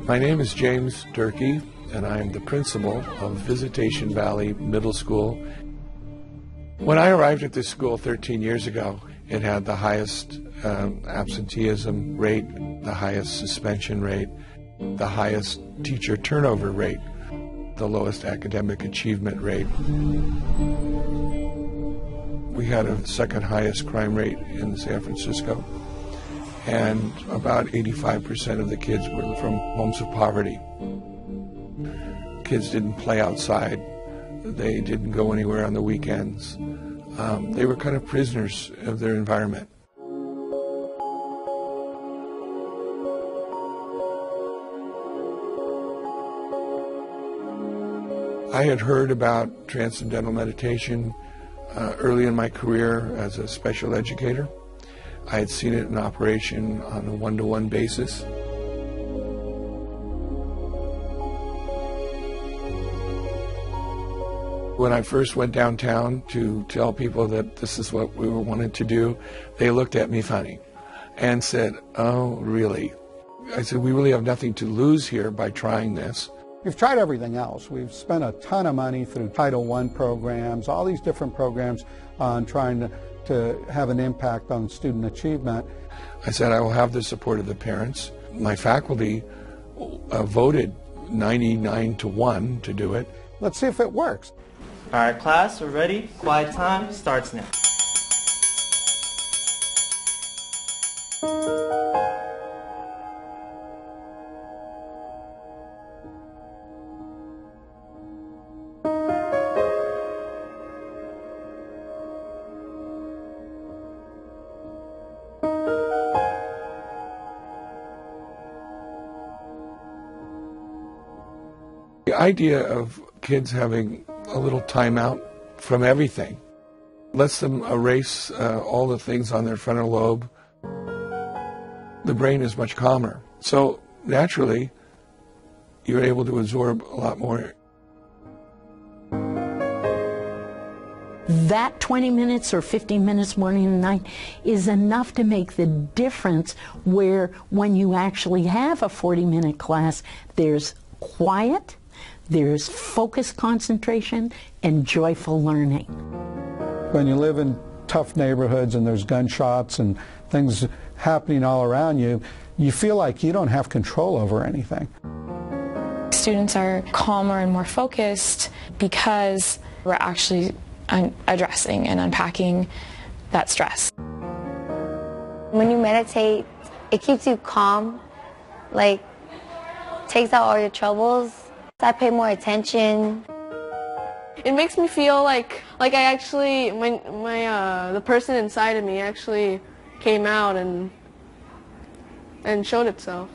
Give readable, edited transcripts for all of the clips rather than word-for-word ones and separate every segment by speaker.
Speaker 1: My name is James Durkee, and I am the principal of Visitation Valley Middle School. When I arrived at this school 13 years ago, it had the highest absenteeism rate, the highest suspension rate, the highest teacher turnover rate, the lowest academic achievement rate. We had a second highest crime rate in San Francisco, and about 85% of the kids were from homes of poverty. Kids didn't play outside. They didn't go anywhere on the weekends. They were kind of prisoners of their environment. I had heard about transcendental meditation early in my career as a special educator. I had seen it in operation on a one-to-one basis. When I first went downtown to tell people that this is what we wanted to do, they looked at me funny and said, "Oh, really?" I said, "We really have nothing to lose here by trying this."
Speaker 2: We've tried everything else. We've spent a ton of money through Title I programs, all these different programs on trying to have an impact on student achievement.
Speaker 1: I said, I will have the support of the parents. My faculty voted 99-1 to do it.
Speaker 2: Let's see if it works.
Speaker 3: All right, class, we're ready. Quiet time starts now.
Speaker 1: The idea of kids having a little time out from everything lets them erase all the things on their frontal lobe. The brain is much calmer. So naturally, you're able to absorb a lot more.
Speaker 4: That 20 minutes or 15 minutes morning and night is enough to make the difference, where when you actually have a 40-minute class, there's quiet, there's focused concentration, and joyful learning.
Speaker 2: When you live in tough neighborhoods and there's gunshots and things happening all around you, you feel like you don't have control over anything.
Speaker 5: Students are calmer and more focused because we're actually addressing and unpacking that stress.
Speaker 6: When you meditate, it keeps you calm, like takes out all your troubles. I pay more attention.
Speaker 7: It makes me feel like I actually, the person inside of me actually came out and showed itself.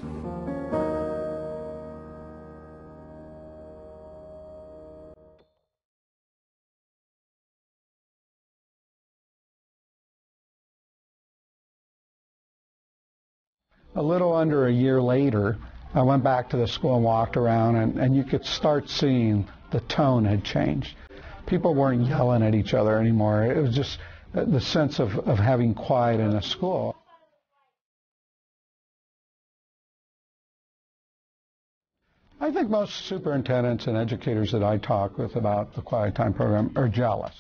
Speaker 2: A little under a year later, I went back to the school and walked around, and you could start seeing the tone had changed. People weren't yelling at each other anymore. It was just the sense of having quiet in a school. I think most superintendents and educators that I talk with about the Quiet Time program are jealous.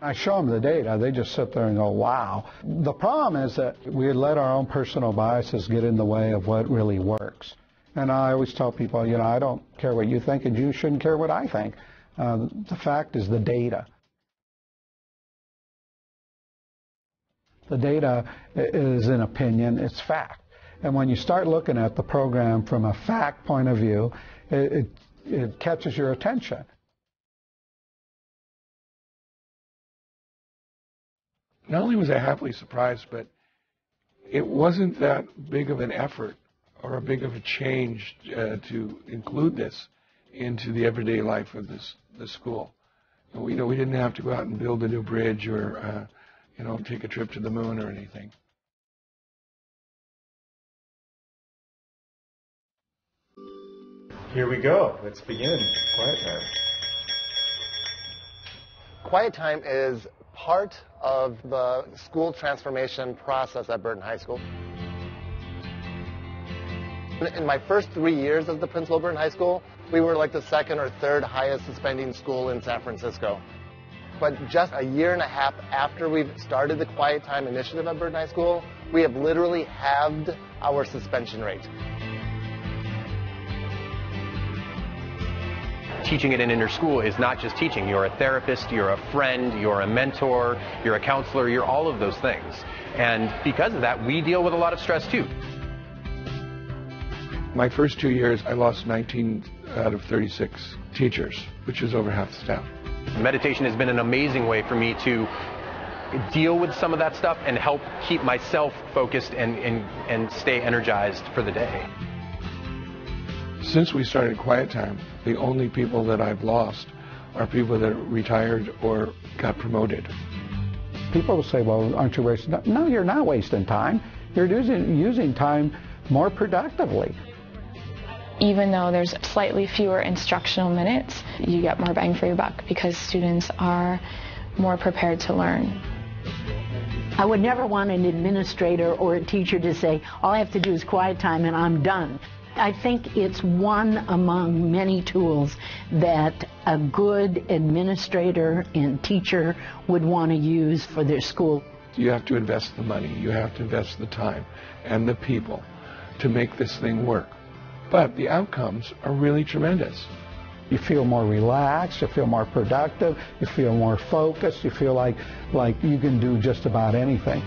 Speaker 2: I show them the data, they just sit there and go, wow. The problem is that we let our own personal biases get in the way of what really works. And I always tell people, you know, I don't care what you think, and you shouldn't care what I think. The fact is the data. The data is an opinion, it's fact. And when you start looking at the program from a fact point of view, it catches your attention.
Speaker 1: Not only was I happily surprised, but it wasn't that big of an effort or a big of a change to include this into the everyday life of the school. We didn't have to go out and build a new bridge or take a trip to the moon or anything.
Speaker 8: Here we go. Let's begin. Quiet time.
Speaker 9: Quiet time is part
Speaker 8: of the school transformation process at Burton High School. In my first 3 years as the principal of Burton High School, we were like the second or third highest suspending school in San Francisco. But just a year and a half after we've started the Quiet Time Initiative at Burton High School, we have literally halved our suspension rate.
Speaker 9: Teaching at an inner school is not just teaching. You're a therapist, you're a friend, you're a mentor, you're a counselor, you're all of those things. And because of that, we deal with a lot of stress too.
Speaker 1: My first 2 years, I lost 19 out of 36 teachers, which is over half the staff.
Speaker 9: Meditation has been an amazing way for me to deal with some of that stuff and help keep myself focused and stay energized for the day.
Speaker 1: Since we started Quiet Time, the only people that I've lost are people that retired or got promoted.
Speaker 2: People will say, well, aren't you wasting time? No, you're not wasting time. You're using time more productively.
Speaker 5: Even though there's slightly fewer instructional minutes, you get more bang for your buck because students are more prepared to learn.
Speaker 4: I would never want an administrator or a teacher to say, all I have to do is quiet time and I'm done. I think it's one among many tools that a good administrator and teacher would want to use for their school.
Speaker 1: You have to invest the money, you have to invest the time and the people to make this thing work. But the outcomes are really tremendous.
Speaker 2: You feel more relaxed, you feel more productive, you feel more focused, you feel like you can do just about anything.